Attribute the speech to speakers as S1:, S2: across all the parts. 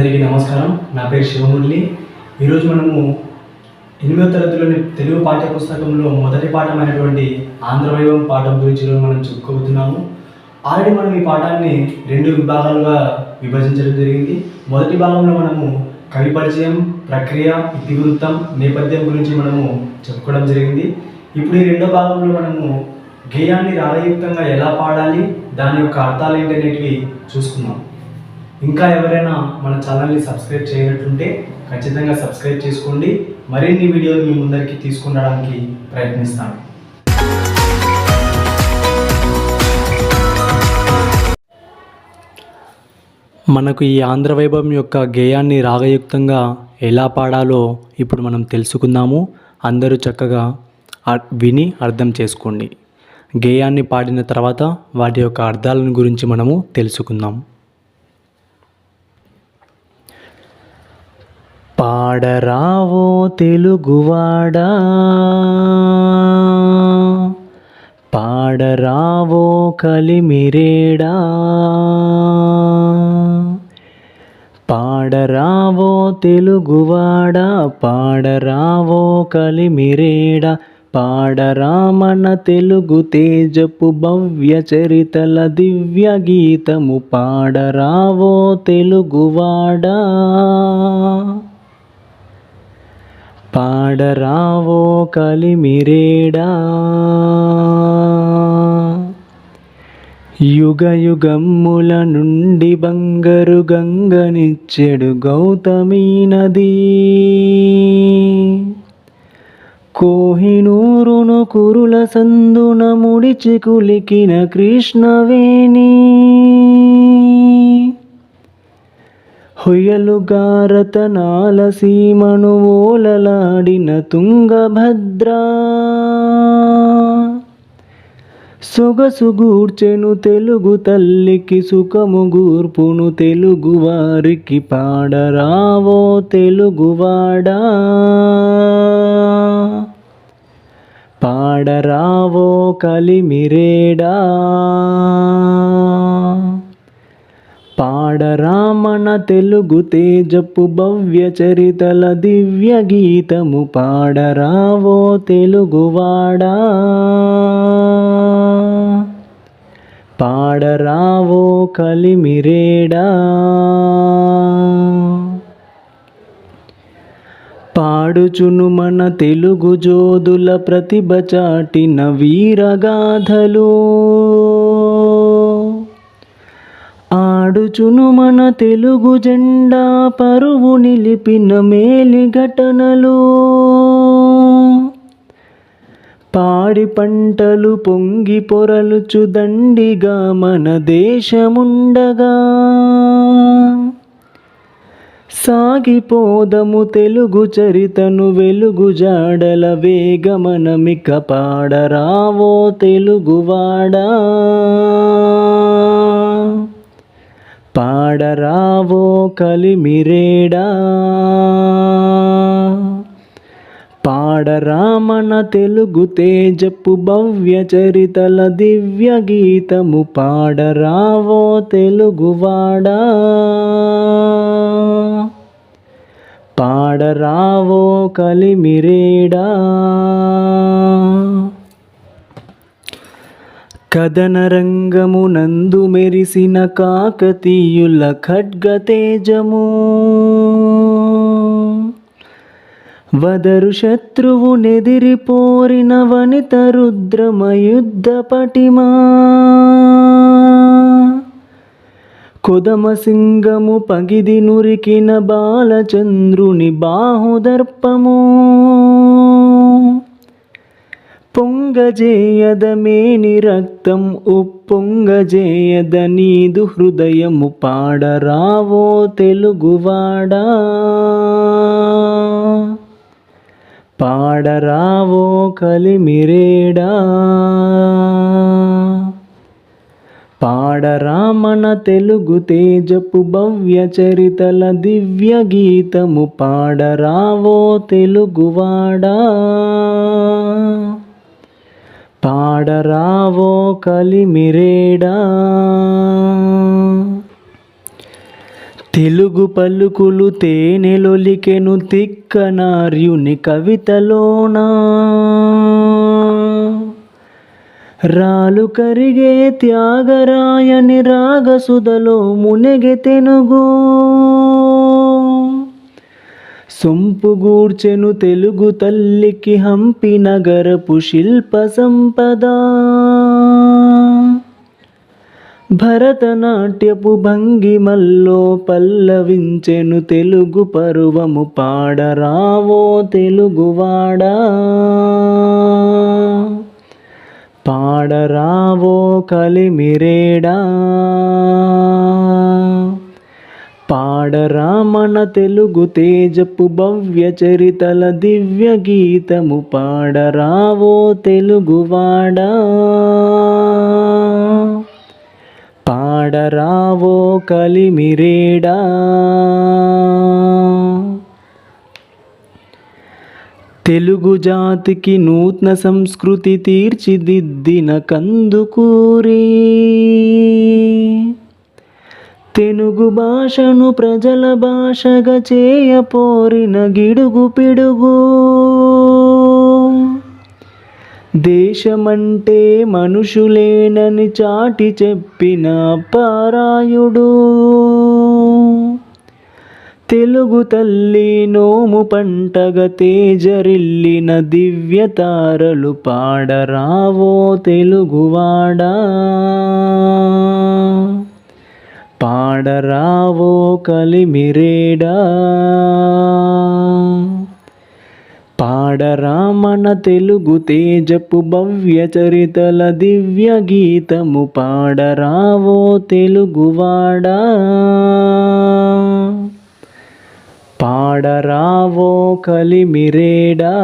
S1: అందరికీ నమస్కారం. నా పేరు శివమురళి. ఈరోజు మనము 8వ తరగతిలోని తెలుగు పాఠ్య పుస్తకంలో మొదటి పాఠమైనటువంటి ఆంధ్రవైభవం పాఠం గురించి మనం చెప్పుకోబోతున్నాము. ఆల్రెడీ మనం ఈ పాఠాన్ని 2 విభాగాలుగా విభజించడం జరిగింది. మొదటి భాగంలో మనము కవి పరిచయం, ప్రక్రియ, ఇతివృత్తం, నేపథ్యం గురించి మనము చెప్పుకోవడం జరిగింది. ఇప్పుడు ఈ 2వ భాగంలో మనము గేయాన్ని రాగయుక్తంగా ఎలా పాడాలి, దాని యొక్క అర్థాలు ఏంటనేటివి చూసుకుందాం. ఇంకా ఎవరైనా మన ఛానల్ని సబ్స్క్రైబ్ చేయనట్టుంటే ఖచ్చితంగా సబ్స్క్రైబ్ చేసుకోండి. మరిన్ని వీడియోలు మీ ముందరికి తీసుకురావడానికి ప్రయత్నిస్తాను. మనకు ఈ ఆంధ్రవైభవం యొక్క గేయాన్ని రాగయుక్తంగా ఎలా పాడాలో ఇప్పుడు మనం తెలుసుకుందాము. అందరూ చక్కగా విని అర్థం చేసుకోండి. గేయాన్ని పాడిన తర్వాత వాటి యొక్క అర్థాలను గురించి మనము తెలుసుకుందాం. పాడరావో తెలుగువాడా, పాడరావో కలిమిరేడా, పాడరావో తెలుగువాడా, పాడరావో కలిమిరేడా, పాడరామణ తెలుగు తేజపు భవ్య చరితల దివ్య గీతము, పాడరావో తెలుగువాడా, పాడరావో కలిమిరేడా. యుగ యుగమ్ముల నుండి బంగారు గంగనిచ్చెడు గౌతమీ నది, కోహినూరును కురుల సందున ముడిచి కులికిన కృష్ణవేణి, హొయలుగారతనాల సీమను ఓలలాడిన తుంగభద్ర, సొగసుగూర్చెను తెలుగు తల్లికి సుఖము గూర్పును తెలుగు వారికి, పాడరావో తెలుగువాడా, పాడరావో కలిమిరేడా, పాడరామణ తెలుగు తేజపు భవ్య చరితల దివ్య గీతము, పాడరావో తెలుగువాడా, పాడరావో కలిమిరేడా. పాడుచును మన తెలుగు జోదుల ప్రతిభ చాటిన వీరగాథలు, ఆడుచును మన తెలుగు జెండా పరువు నిలిపిన మేలి ఘటనలు, పాడి పంటలు పొంగి పొరలుచు దండిగా మన దేశముండగా, సాగిపోదము తెలుగు చరితను వెలుగు జాడల వేగమనమిక, పాడరావో తెలుగువాడా, పాడరావో కలిమిరేడా, పాడరామణ తెలుగు తేజపు భవ్య చరితల దివ్య గీతము, పాడరావో తెలుగువాడా, పాడరావో కలిమిరేడా. కథన రంగమునందు మెరిసిన కాకతీయుల ఖడ్గ తేజము, వదరు శత్రువు నెదిరిపోరిన వనిత రుద్రమయుద్ధ పటిమా, కొదమ సింగము పగిది నురికిన బాలచంద్రుని బాహుదర్పము, పొంగజేయద మేని రక్తం ఉప్పొంగజేయద నీదు హృదయము, పాడరావో తెలుగువాడా, పాడరావో కలిమిరేడా, పాడరామణ తెలుగు తేజపు భవ్య చరితల దివ్య గీతము, పాడరావో తెలుగువాడా, పాడరావో కలిమిరేడా. తెలుగు తెలుగు పలుకులు తేనెలొలికెను తిక్కనార్యుని కవితలోనా రాలు కరిగే త్యాగరాయని రాగసుధలో మునెగె తెనుగు సొంపుగూర్చెను తెలుగు తల్లికి హంపి నగరపు శిల్ప సంపద భరతనాట్యపు భంగిమల్లో పల్లవించెను తెలుగు పరువము పాడరావో తెలుగువాడా పాడరావో కలిమిరేడా పాడరామణ తెలుగు తేజపు భవ్య చరితల దివ్య గీతము పాడరావో తెలుగువాడా పాడరావో కలిమిరేడా తెలుగు జాతికి నూతన సంస్కృతి తీర్చిదిద్దిన కందుకూరి తెలుగు భాషను ప్రజల భాషగా చేయపోరిన గిడుగు పిడుగు దేశమంటే మనుషులేనని చాటి చెప్పిన పారాయుడు తెలుగు తల్లి నోము పంటగా తేజరిల్లిన దివ్య తారలు పాడరావో తెలుగువాడా పాడరావో కలిమిరేడా పాడరామణ తెలుగు తేజపు భవ్య చరితల దివ్య గీతము పాడరావో తెలుగువాడా పాడరావో కలిమిరేడా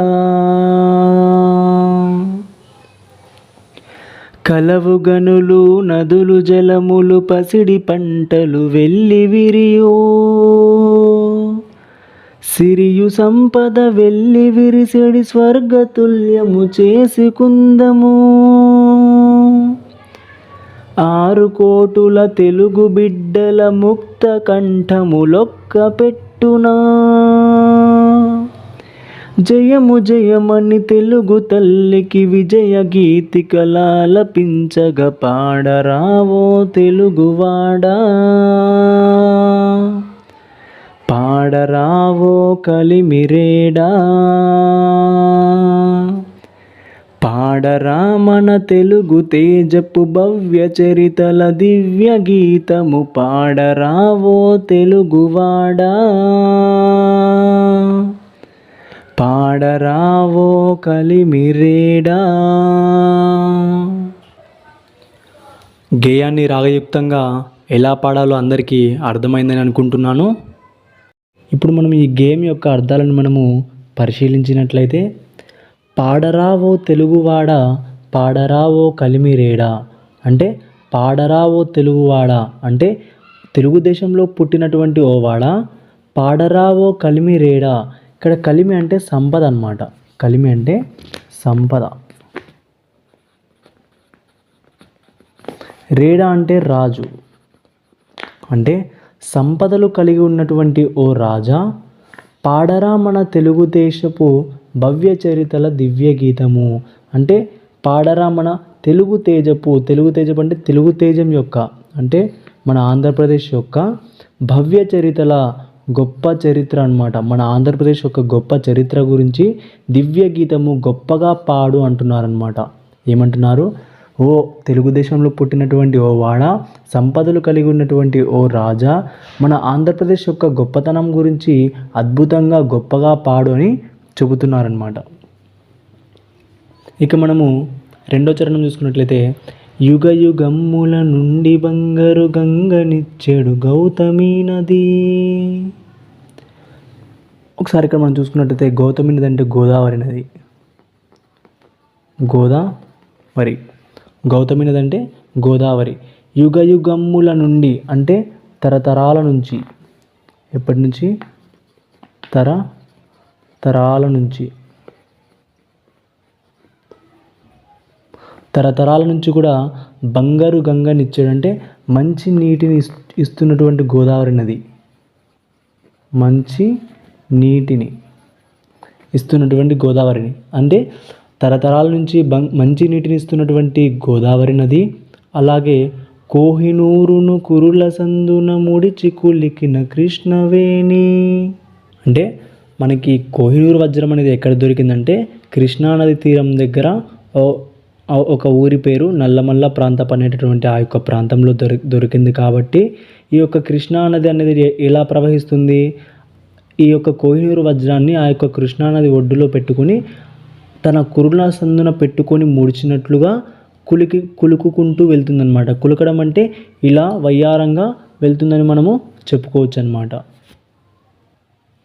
S1: కలవుగనులు నదులు జలములు పసిడి పంటలు వెళ్ళి విరియో సిరియు సంపద వెళ్ళి విరిసిడి స్వర్గతుల్యము చేసుకుందము 6 కోటుల తెలుగు బిడ్డల ముక్త కంఠములొక్క పెట్టునా జయము జయమని తెలుగు తల్లికి విజయ గీతికలాలపించగ పాడరావో తెలుగువాడా పాడరావో కలిమిరేడా పాడరామణ తెలుగు తేజపు భవ్య చరితల దివ్య గీతము పాడరావో తెలుగువాడా పాడరావో కలిమిరేడా. గేయాన్ని రాగయుక్తంగా ఎలా పాడాలో అందరికీ అర్థమైందని అనుకుంటున్నాను. ఇప్పుడు మనం ఈ గేమ్ యొక్క అర్థాలను మనము పరిశీలించినట్లయితే, పాడరావో తెలుగువాడ పాడరావో కలిమిరేడా అంటే పాడరావో తెలుగువాడ అంటే తెలుగుదేశంలో పుట్టినటువంటి ఓ వాడ, పాడరావో కలిమిరేడా ఇక్కడ కలిమి అంటే సంపద అన్నమాట. కలిమి అంటే సంపద, రేడా అంటే రాజు, అంటే సంపదలు కలిగి ఉన్నటువంటి ఓ రాజా, పాడరా మన తెలుగుదేశపు భవ్య చరితల దివ్య గీతము అంటే పాడరా మన తెలుగు తేజపు అంటే తెలుగు తేజం యొక్క అంటే మన ఆంధ్రప్రదేశ్ యొక్క భవ్య చరితల గొప్ప చరిత్ర అన్నమాట. మన ఆంధ్రప్రదేశ్ యొక్క గొప్ప చరిత్ర గురించి దివ్య గీతము గొప్పగా పాడు అంటున్నారన్నమాట. ఏమంటున్నారు? ఓ తెలుగుదేశంలో పుట్టినటువంటి ఓ వాడ, సంపదలు కలిగి ఉన్నటువంటి ఓ రాజా, మన ఆంధ్రప్రదేశ్ యొక్క గొప్పతనం గురించి అద్భుతంగా గొప్పగా పాడు అని చెబుతున్నారన్నమాట. ఇక మనము రెండో చరణం చూసుకున్నట్లయితే, యుగ యుగమ్ముల నుండి బంగారు గంగనిచ్చెడు గౌతమి నది. ఒకసారి ఇక్కడ మనం చూసుకున్నట్లయితే గౌతమి నది అంటే గోదావరి నది. గౌతమి నది అంటే గోదావరి. యుగ యుగమ్ముల నుండి అంటే తరతరాల నుంచి. ఎప్పటి నుంచి? తరతరాల నుంచి. తరతరాల నుంచి కూడా బంగారు గంగనిచ్చాడు అంటే మంచి నీటిని ఇస్తున్నటువంటి గోదావరి నది. మంచి నీటిని ఇస్తున్నటువంటి గోదావరిని, అంటే తరతరాల నుంచి మంచి నీటిని ఇస్తున్నటువంటి గోదావరి నది, అలాగే కోహినూరును కురుల సందున ముడిచి కులికిన కృష్ణవేణి. అంటే మనకి కోహినూరు వజ్రం అనేది ఎక్కడ దొరికిందంటే కృష్ణానది తీరం దగ్గర ఒక ఊరి పేరు నల్లమల్ల ప్రాంతం అనేటటువంటి ఆ యొక్క ప్రాంతంలో దొరికింది. కాబట్టి ఈ యొక్క కృష్ణానది అనేది ఎలా ప్రవహిస్తుంది, ఈ యొక్క కోహినూరు వజ్రాన్ని ఆ యొక్క కృష్ణానది ఒడ్డులో పెట్టుకుని తన కురుల సందున పెట్టుకొని ముడిచినట్లుగా కులుకుంటూ వెళ్తుందన్నమాట. కులకడం అంటే ఇలా వయ్యారంగా వెళ్తుందని మనము చెప్పుకోవచ్చు అన్నమాట.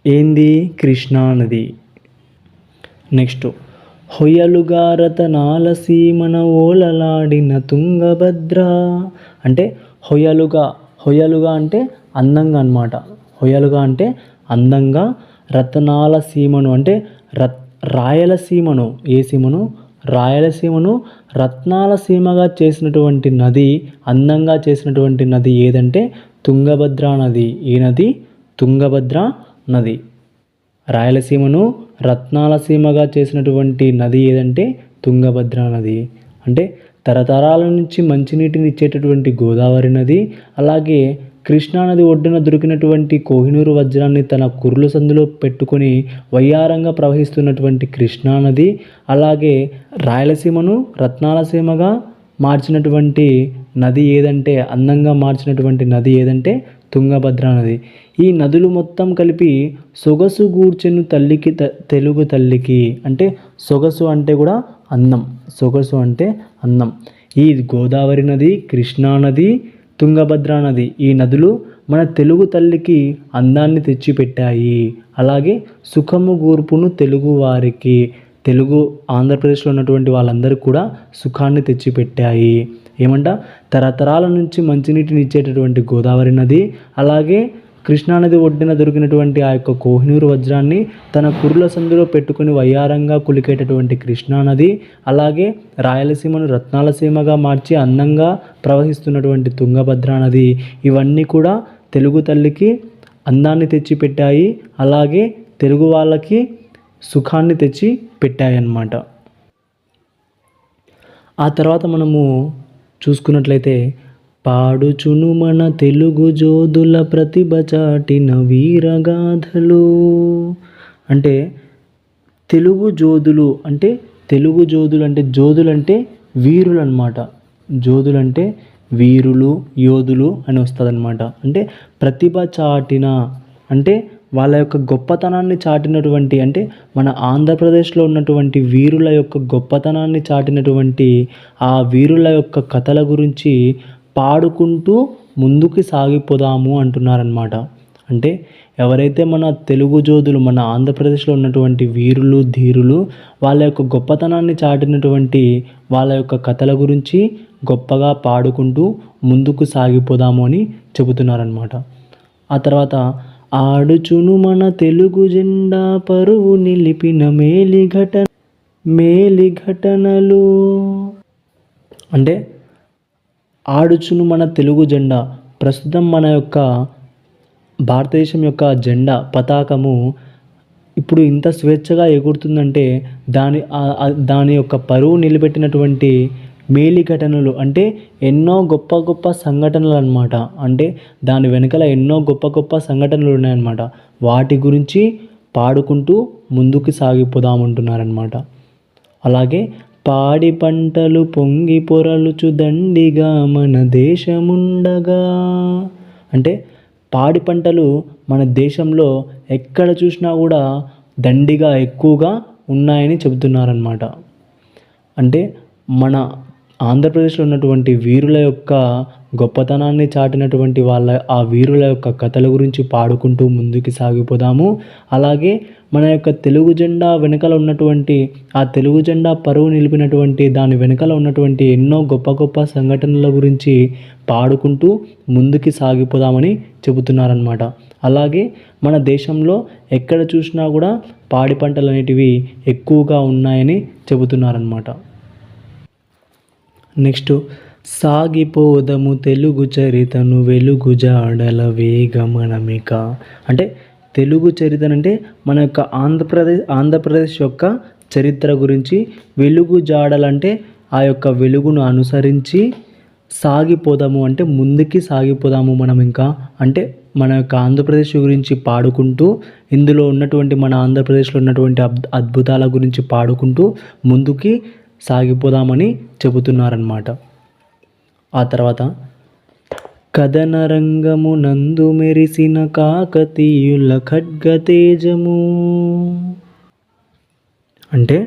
S1: ఏంది? కృష్ణానది. నెక్స్ట్, హొయలుగా రతనాల సీమన ఓలలాడిన తుంగభద్ర. అంటే హొయలుగా అంటే అందంగా అన్నమాట. హొయలుగా అంటే అందంగా, రతనాల సీమను అంటే రాయలసీమను, ఏ సీమను? రాయలసీమను రత్నాల సీమగా చేసినటువంటి నది, అందంగా చేసినటువంటి నది ఏదంటే తుంగభద్ర నది. ఏ నది? తుంగభద్ర నది. రాయలసీమను రత్నాల సీమగా చేసినటువంటి నది ఏదంటే తుంగభద్ర నది. అంటే తరతరాల నుంచి మంచినీటిని ఇచ్చేటటువంటి గోదావరి నది, అలాగే కృష్ణానది ఒడ్డున దొరికినటువంటి కోహినూరు వజ్రాన్ని తన కురుల సందులో పెట్టుకొని వయ్యారంగా ప్రవహిస్తున్నటువంటి కృష్ణానది, అలాగే రాయలసీమను రత్నాల సీమగా మార్చినటువంటి నది ఏదంటే, అందంగా మార్చినటువంటి నది ఏదంటే తుంగభద్ర నది. ఈ నదులు మొత్తం కలిపి సొగసు గూర్చెను తల్లికి తెలుగు తల్లికి. అంటే సొగసు అంటే కూడా అందం, సొగసు అంటే అందం. ఈ గోదావరి నది, కృష్ణానది, తుంగభద్ర నది, ఈ నదులు మన తెలుగు తల్లికి అందాన్ని తెచ్చిపెట్టాయి. అలాగే సుఖము గూర్పును తెలుగు వారికి, తెలుగు ఆంధ్రప్రదేశ్లో ఉన్నటువంటి వాళ్ళందరికీ కూడా సుఖాన్ని తెచ్చిపెట్టాయి. ఏమంట? తరతరాల నుంచి మంచినీటిని ఇచ్చేటటువంటి గోదావరి నది, అలాగే కృష్ణానది ఒడ్డున దొరికినటువంటి ఆ యొక్క కోహినూరు వజ్రాన్ని తన కురుల సందులో పెట్టుకుని వయ్యారంగా కులికేటటువంటి కృష్ణానది, అలాగే రాయలసీమను రత్నాల సీమగా మార్చి అందంగా ప్రవహిస్తున్నటువంటి తుంగభద్ర నది, ఇవన్నీ కూడా తెలుగు తల్లికి అందాన్ని తెచ్చిపెట్టాయి, అలాగే తెలుగు వాళ్ళకి సుఖాన్ని తెచ్చి పెట్టాయి అన్నమాట. ఆ తర్వాత మనము చూసుకున్నట్లయితే, పాడుచును మన తెలుగు జోదుల ప్రతిభ చాటిన వీరగాథలు. అంటే తెలుగు జోదులు అంటే జోదులు అంటే వీరులు అన్నమాట. జోదులు అంటే వీరులు, యోధులు అని వస్తుందన్నమాట. అంటే ప్రతిభ చాటిన అంటే వాళ్ళ యొక్క గొప్పతనాన్ని చాటినటువంటి, అంటే మన ఆంధ్రప్రదేశ్లో ఉన్నటువంటి వీరుల యొక్క గొప్పతనాన్ని చాటినటువంటి ఆ వీరుల యొక్క కథల గురించి పాడుకుంటూ ముందుకు సాగిపోదాము అంటున్నారనమాట. అంటే ఎవరైతే మన తెలుగు జోధులు, మన ఆంధ్రప్రదేశ్లో ఉన్నటువంటి వీరులు, ధీరులు, వాళ్ళ యొక్క గొప్పతనాన్ని చాటినటువంటి వాళ్ళ యొక్క కథల గురించి గొప్పగా పాడుకుంటూ ముందుకు సాగిపోదాము అని చెబుతున్నారనమాట. ఆ తర్వాత, ఆడుచును మన తెలుగు జెండా పరువు నిలిపిన మేలి ఘటనలు. అంటే ఆడుచును మన తెలుగు జెండా, ప్రస్తుతం మన యొక్క భారతదేశం యొక్క జెండా పతాకము ఇప్పుడు ఇంత స్వేచ్ఛగా ఎగురుతుందంటే దాని యొక్క పరువు నిలబెట్టినటువంటి మేలి ఘటనలు, అంటే ఎన్నో గొప్ప గొప్ప సంఘటనలు అన్నమాట. అంటే దాని వెనకాల ఎన్నో గొప్ప గొప్ప సంఘటనలు ఉన్నాయన్నమాట. వాటి గురించి పాడుకుంటూ ముందుకు సాగిపోదామంటున్నారనమాట. అలాగే పాడి పంటలు పొంగి పొరలుచు దండిగా మన దేశముండగా. అంటే పాడి పంటలు మన దేశంలో ఎక్కడ చూసినా కూడా దండిగా ఎక్కువగా ఉన్నాయని చెబుతున్నారన్నమాట. అంటే మన ఆంధ్రప్రదేశ్లో ఉన్నటువంటి వీరుల యొక్క గొప్పతనాన్ని చాటినటువంటి ఆ వీరుల యొక్క కథల గురించి పాడుకుంటూ ముందుకు సాగిపోదాము. అలాగే మన యొక్క తెలుగు జెండా వెనకాల ఉన్నటువంటి, ఆ తెలుగు జెండా పరువు నిలిపినటువంటి దాని వెనకాల ఉన్నటువంటి ఎన్నో గొప్ప గొప్ప సంఘటనల గురించి పాడుకుంటూ ముందుకు సాగిపోదామని చెబుతున్నారనమాట. అలాగే మన దేశంలో ఎక్కడ చూసినా కూడా పాడి పంటలు అనేటివి ఎక్కువగా ఉన్నాయని చెబుతున్నారనమాట. నెక్స్ట్, సాగిపోదము తెలుగు చరితను వెలుగు జాడల వేగమనమిక. అంటే తెలుగు చరిత్ర అంటే మన యొక్క ఆంధ్రప్రదేశ్ యొక్క చరిత్ర గురించి, వెలుగు జాడలంటే ఆ యొక్క వెలుగును అనుసరించి సాగిపోదాము, అంటే ముందుకి సాగిపోదాము మనం ఇంకా, అంటే మన యొక్క ఆంధ్రప్రదేశ్ గురించి పాడుకుంటూ, ఇందులో ఉన్నటువంటి మన ఆంధ్రప్రదేశ్లో ఉన్నటువంటి అద్భుతాల గురించి పాడుకుంటూ ముందుకి సాగిపోదామని చెబుతున్నారన్నమాట. ఆ తర్వాత కథన రంగము నందు మెరిసిన కాకతీయుల ఖడ్గతేజము, అంటే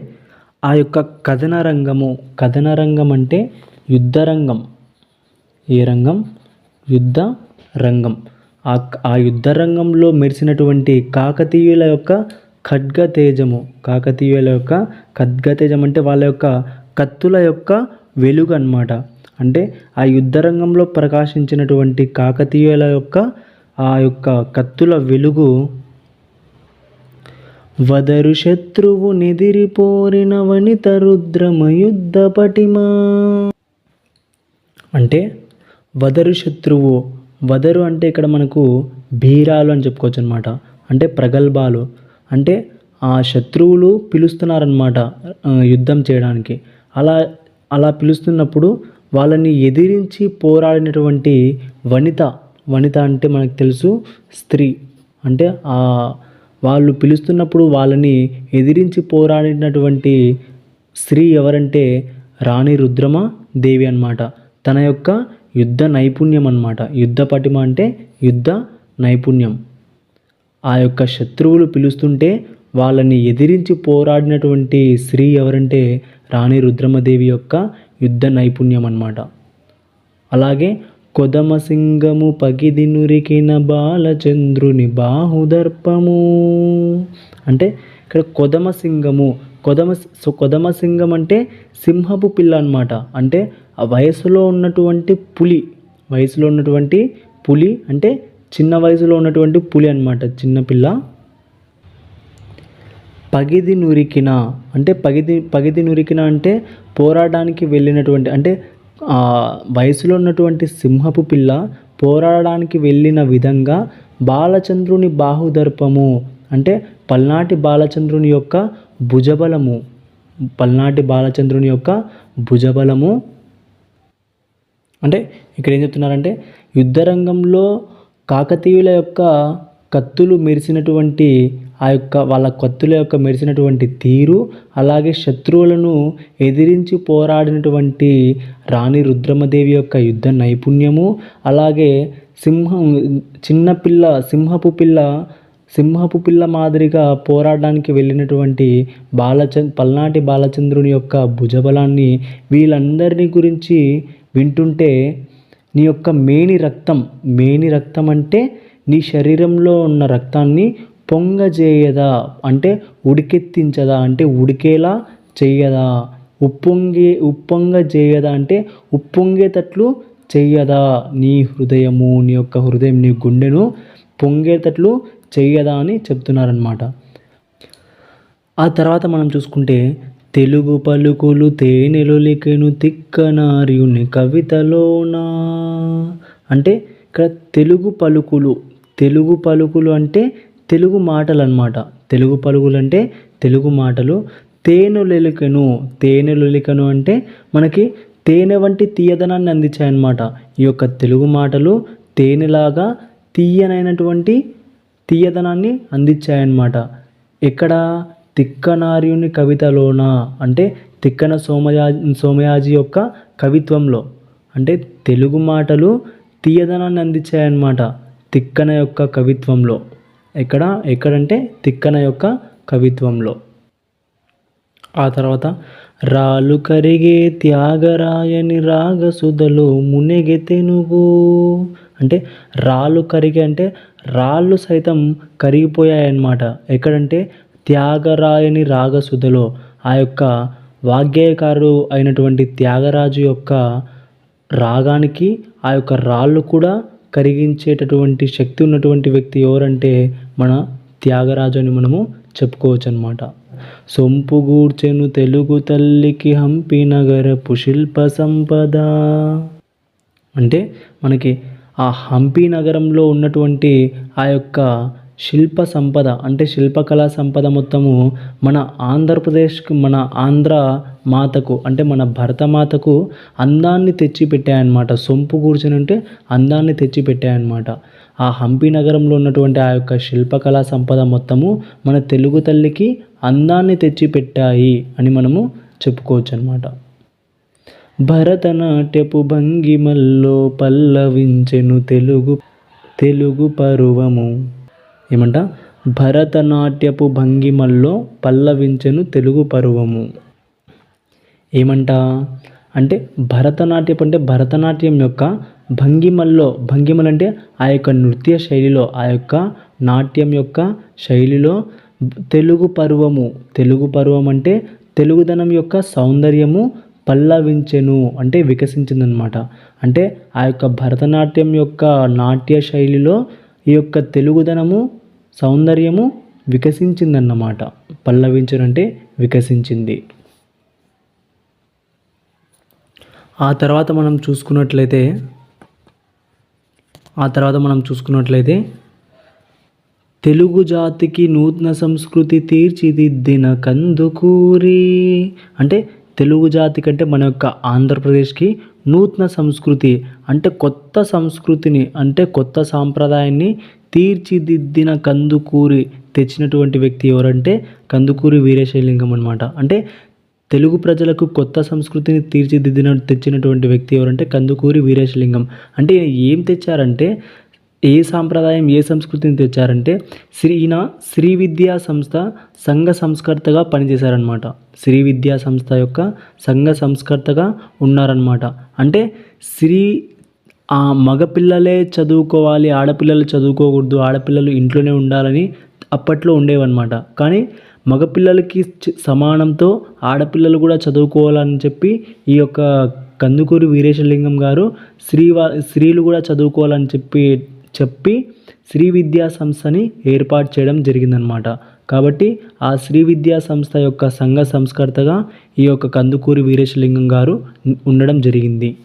S1: ఆ యొక్క కథన రంగం అంటే యుద్ధ రంగం. ఏ రంగం? యుద్ధ రంగం. ఆ యుద్ధ రంగంలో మెరిసినటువంటి కాకతీయుల యొక్క ఖడ్గతేజము. అంటే వాళ్ళ యొక్క కత్తుల యొక్క వెలుగు అన్నమాట. అంటే ఆ యుద్ధ రంగంలో ప్రకాశించినటువంటి కాకతీయుల యొక్క ఆ యొక్క కత్తుల వెలుగు, వదరు శత్రువు నెదిరిపోరిన వనిత రుద్రమ యుద్ధ పటిమా, అంటే వదరు శత్రువు. వదరు అంటే ఇక్కడ మనకు బీరాలు అని చెప్పుకోవచ్చు అనమాట, అంటే ప్రగల్భాలు. అంటే ఆ శత్రువులు పిలుస్తున్నారనమాట యుద్ధం చేయడానికి. అలా పిలుస్తున్నప్పుడు వాళ్ళని ఎదిరించి పోరాడినటువంటి వనిత అంటే మనకు తెలుసు స్త్రీ. అంటే వాళ్ళు పిలుస్తున్నప్పుడు వాళ్ళని ఎదిరించి పోరాడినటువంటి స్త్రీ ఎవరంటే రాణి రుద్రమ దేవి అన్నమాట. తన యొక్క యుద్ధ నైపుణ్యం అన్నమాట. యుద్ధ పటిమ అంటే యుద్ధ నైపుణ్యం. ఆ యొక్క శత్రువులు పిలుస్తుంటే వాళ్ళని ఎదిరించి పోరాడినటువంటి స్త్రీ ఎవరంటే రాణి రుద్రమదేవి యొక్క యుద్ధ నైపుణ్యం అన్నమాట. అలాగే కొదమ సింగము పగిది నురికిన బాలచంద్రుని బాహుదర్పము, అంటే ఇక్కడ కొదమ సింగం అంటే సింహపు పిల్ల అన్నమాట. అంటే ఆ వయసులో ఉన్నటువంటి పులి అంటే చిన్న వయసులో ఉన్నటువంటి పులి అన్నమాట, చిన్నపిల్ల. పగిది నురికిన అంటే పగిది నురికిన అంటే పోరాడడానికి వెళ్ళినటువంటి, అంటే వయసులో ఉన్నటువంటి సింహపు పిల్ల పోరాడడానికి వెళ్ళిన విధంగా బాలచంద్రుని బాహుదర్పము అంటే పల్నాటి బాలచంద్రుని యొక్క భుజబలము. అంటే ఇక్కడ ఏం చెప్తున్నారంటే యుద్ధరంగంలో కాకతీయుల యొక్క కత్తులు మెరిసినటువంటి వాళ్ళ కత్తుల యొక్క మెరిసినటువంటి తీరు, అలాగే శత్రువులను ఎదిరించి పోరాడినటువంటి రాణి రుద్రమదేవి యొక్క యుద్ధ నైపుణ్యము, అలాగే సింహపు పిల్ల మాదిరిగా పోరాడడానికి వెళ్ళినటువంటి పల్నాటి బాలచంద్రుని యొక్క భుజబలాన్ని, వీళ్ళందరినీ గురించి వింటుంటే నీ యొక్క మేని రక్తం అంటే నీ శరీరంలో ఉన్న రక్తాన్ని పొంగజేయదా, అంటే ఉడికెత్తించదా, అంటే ఉడికేలా చెయ్యదా, ఉప్పొంగజేయదా అంటే ఉప్పొంగేటట్లు చెయ్యదా, నీ యొక్క హృదయం నీ గుండెను పొంగేటట్లు చెయ్యదా అని చెప్తున్నారనమాట. ఆ తర్వాత మనం చూసుకుంటే తెలుగు పలుకులు తేనెలొలికెను తిక్కనార్యుని కవితలోనా, అంటే ఇక్కడ తెలుగు పలుకులు అంటే తెలుగు మాటలు అన్నమాట. తెలుగు పలుకులు అంటే తెలుగు మాటలు. తేనెలొలికెను అంటే మనకి తేనె వంటి తీయదనాన్ని అందించాయన్నమాట. ఈ యొక్క తెలుగు మాటలు తేనెలాగా తీయనైనటువంటి తీయదనాన్ని అందించాయన్నమాట. ఎక్కడ? తిక్కనార్యుని కవితలోన, అంటే తిక్కన సోమయాజి యొక్క కవిత్వంలో. అంటే తెలుగు మాటలు తీయదనాన్ని అందించాయన్నమాట తిక్కన యొక్క కవిత్వంలో. ఎక్కడంటే తిక్కన యొక్క కవిత్వంలో. ఆ తర్వాత రాళ్ళు కరిగే త్యాగరాయని రాగసుధలో మునిగె తెనుగు, అంటే రాళ్ళు కరిగే అంటే రాళ్ళు సైతం కరిగిపోయాయన్నమాట. ఎక్కడంటే త్యాగరాయని రాగసుధలో, ఆ యొక్క వాగ్గేయకారుడు అయినటువంటి త్యాగరాజు యొక్క రాగానికి ఆ యొక్క రాళ్ళు కూడా కరిగించేటటువంటి శక్తి ఉన్నటువంటి వ్యక్తి ఎవరంటే మన త్యాగరాజు అని మనము చెప్పుకోవచ్చు అన్నమాట. సొంపుగూర్చెను తెలుగు తల్లికి హంపి నగరపు శిల్ప సంపద, అంటే మనకి ఆ హంపి నగరంలో ఉన్నటువంటి ఆ యొక్క శిల్ప సంపద అంటే శిల్పకళా సంపద మొత్తము మన ఆంధ్రప్రదేశ్కి, మన ఆంధ్ర మాతకు అంటే మన భరతమాతకు అందాన్ని తెచ్చిపెట్టాయన్నమాట. సొంపు కూర్చొని ఉంటే అందాన్ని తెచ్చిపెట్టాయన్నమాట. ఆ హంపి నగరంలో ఉన్నటువంటి ఆ యొక్క శిల్పకళా సంపద మొత్తము మన తెలుగు తల్లికి అందాన్ని తెచ్చిపెట్టాయి అని మనము చెప్పుకోవచ్చు అన్నమాట. భరతనాట్యపు భంగిమల్లో పల్లవించెను తెలుగు పరువము. ఏమంట? భరతనాట్యపు భంగిమల్లో పల్లవించెను తెలుగు పరువము. ఏమంట అంటే భరతనాట్యం అంటే భరతనాట్యం యొక్క భంగిమలు అంటే ఆ యొక్క నృత్య శైలిలో, ఆ యొక్క నాట్యం యొక్క శైలిలో తెలుగు పరువం అంటే తెలుగుదనం యొక్క సౌందర్యము పల్లవించెను అంటే వికసించిందనమాట. అంటే ఆ యొక్క భరతనాట్యం యొక్క నాట్య శైలిలో ఈ యొక్క తెలుగుదనము సౌందర్యము వికసించిందన్నమాట. పల్లవించెను అంటే వికసించింది. ఆ తర్వాత మనం చూసుకున్నట్లయితే తెలుగు జాతికి నూతన సంస్కృతి తీర్చిదిద్దిన కందుకూరి. అంటే తెలుగు జాతి కంటే మన యొక్క ఆంధ్రప్రదేశ్కి నూతన సంస్కృతి అంటే కొత్త సంస్కృతిని అంటే కొత్త సాంప్రదాయాన్ని తీర్చిదిద్దిన కందుకూరి తెచ్చినటువంటి వ్యక్తి ఎవరంటే కందుకూరి వీరేశలింగం అనమాట. అంటే తెలుగు ప్రజలకు కొత్త సంస్కృతిని తెచ్చినటువంటి వ్యక్తి ఎవరంటే కందుకూరి వీరేశలింగం. అంటే ఏం తెచ్చారంటే ఏ సాంప్రదాయం ఏ సంస్కృతిని తెచ్చారంటే శ్రీ విద్యా సంస్థ సంఘ సంస్కర్తగా పనిచేశారనమాట. శ్రీ విద్యా సంస్థ యొక్క సంఘ సంస్కర్తగా ఉన్నారనమాట. అంటే మగపిల్లలే చదువుకోవాలి, ఆడపిల్లలు చదువుకోకూడదు, ఆడపిల్లలు ఇంట్లోనే ఉండాలని అప్పట్లో ఉండేవన్నమాట. కానీ మగపిల్లలకి సమానంతో ఆడపిల్లలు కూడా చదువుకోవాలని చెప్పి ఈ యొక్క కందుకూరి వీరేశలింగం గారు స్త్రీలు కూడా చదువుకోవాలని చెప్పి శ్రీ విద్యా సంస్థని ఏర్పాటు చేయడం జరిగిందనమాట. కాబట్టి ఆ శ్రీ విద్యా సంస్థ యొక్క సంఘ సంస్కర్తగా ఈ యొక్క కందుకూరి వీరేశలింగం గారు ఉండడం జరిగింది.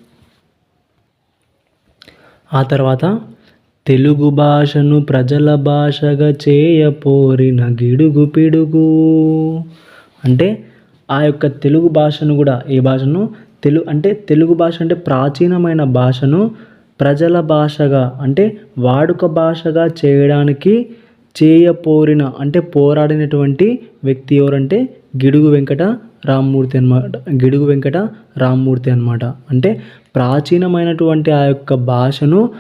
S1: ఆ తర్వాత తెలుగు భాషను ప్రజల భాషగా చేయపోరిన గిడుగు పిడుగు. అంటే ఆ యొక్క తెలుగు భాషను కూడా తెలుగు భాష అంటే ప్రాచీనమైన భాషను ప్రజల భాషగా అంటే వాడుక భాషగా చేయడానికి అంటే పోరాడినటువంటి వ్యక్తి ఎవరంటే గిడుగు వెంకట రామ్మూర్తి అనమాట. అంటే ప్రాచీనమైనటువంటి ఆ యొక్క భాషను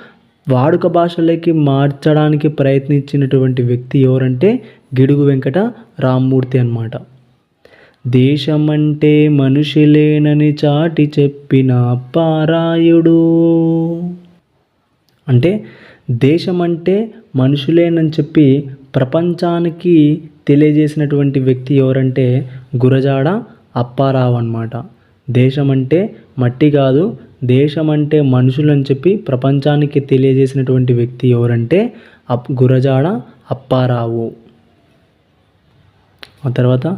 S1: వాడుక భాషలోకి మార్చడానికి ప్రయత్నించినటువంటి వ్యక్తి ఎవరంటే గిడుగు వెంకట రామ్మూర్తి అనమాట. దేశమంటే మనుషులేనని చాటి చెప్పిన అప్పారాయుడు. అంటే దేశమంటే మనుషులేనని చెప్పి ప్రపంచానికి తెలియజేసినటువంటి వ్యక్తి ఎవరంటే గురజాడ అప్పారావు అన్నమాట. దేశం అంటే మట్టి కాదు, దేశం అంటే మనుషులని చెప్పి ప్రపంచానికి తెలియజేసినటువంటి వ్యక్తి ఎవరంటే గురజాడ అప్పారావు. ఆ తర్వాత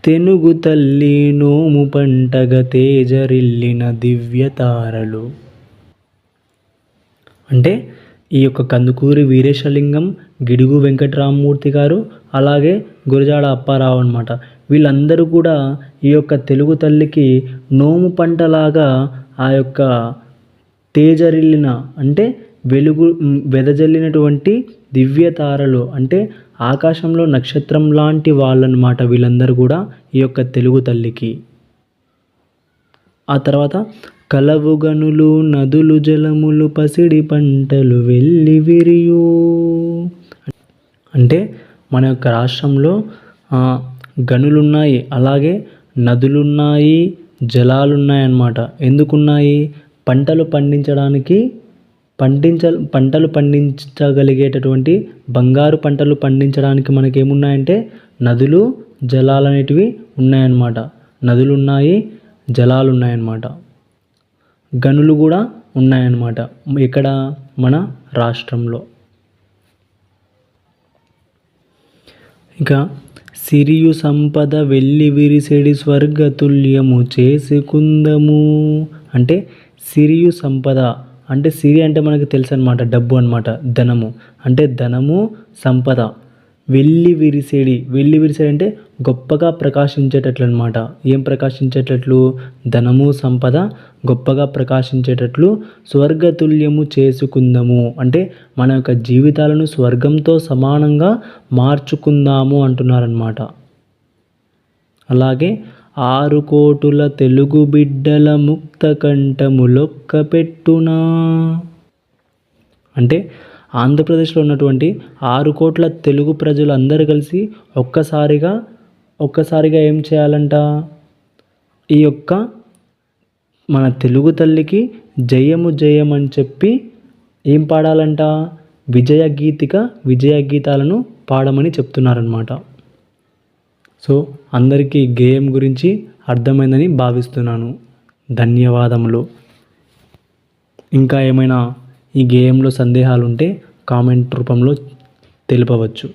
S1: తెనుగు తల్లి నోము పంటగ తేజరిల్లిన దివ్యతారలు. అంటే ఈ యొక్క కందుకూరి వీరేశలింగం, గిడుగు వెంకటరామమూర్తి గారు, అలాగే గురజాడ అప్పారావు అన్నమాట. వీళ్ళందరూ కూడా ఈ యొక్క తెలుగు తల్లికి నోము పంటలాగా ఆ యొక్క తేజరిల్లిన అంటే వెదజల్లినటువంటి దివ్యతారలు అంటే ఆకాశంలో నక్షత్రం లాంటి వాళ్ళనమాట వీళ్ళందరూ కూడా ఈ యొక్క తెలుగు తల్లికి. ఆ తర్వాత కలవుగనులు నదులు జలములు పసిడి పంటలు వెళ్ళి విరియు. అంటే మన యొక్క రాష్ట్రంలో గనులున్నాయి, అలాగే నదులున్నాయి, జలాలున్నాయి అన్నమాట. ఎందుకున్నాయి? పంటలు పండించగలిగేటటువంటి బంగారు పంటలు పండించడానికి మనకేమున్నాయంటే నదులు, జలాలు అనేటివి ఉన్నాయన్నమాట. నదులు ఉన్నాయి, జలాలు ఉన్నాయన్నమాట. గనులు కూడా ఉన్నాయన్నమాట ఇక్కడ మన రాష్ట్రంలో. ఇంకా సిరియు సంపద వెళ్ళి విరిసెడి స్వర్గతుల్యము చేసుకుందము. అంటే సిరియు సంపద అంటే సిరి అంటే మనకు తెలుసు అనమాట, డబ్బు అనమాట, ధనము అంటే ధనము సంపద. వెల్లి విరిసేడి, వెల్లి విరిసేడి అంటే గొప్పగా ప్రకాశించేటట్లు అనమాట. ఏం ప్రకాశించేటట్లు? ధనము సంపద గొప్పగా ప్రకాశించేటట్లు స్వర్గతుల్యము చేసుకుందాము అంటే మన యొక్క జీవితాలను స్వర్గంతో సమానంగా మార్చుకుందాము అంటున్నారనమాట. అలాగే 6 కోటుల తెలుగు బిడ్డల ముక్త కంఠములొక్క పెట్టునా అంటే ఆంధ్రప్రదేశ్లో ఉన్నటువంటి 6 కోట్ల తెలుగు ప్రజలు అందరూ కలిసి ఒక్కసారిగా ఏం చేయాలంట? ఈ యొక్క మన తెలుగు తల్లికి జయము జయం అని చెప్పి ఏం పాడాలంట? విజయ గీతాలను పాడమని చెప్తున్నారనమాట. సో అందరికీ గేయం గురించి అర్థమైందని భావిస్తున్నాను. ధన్యవాదములు. ఇంకా ఏమైనా ఈ గేయంలో సందేహాలు ఉంటే కామెంట్ రూపంలో తెలుపవచ్చు.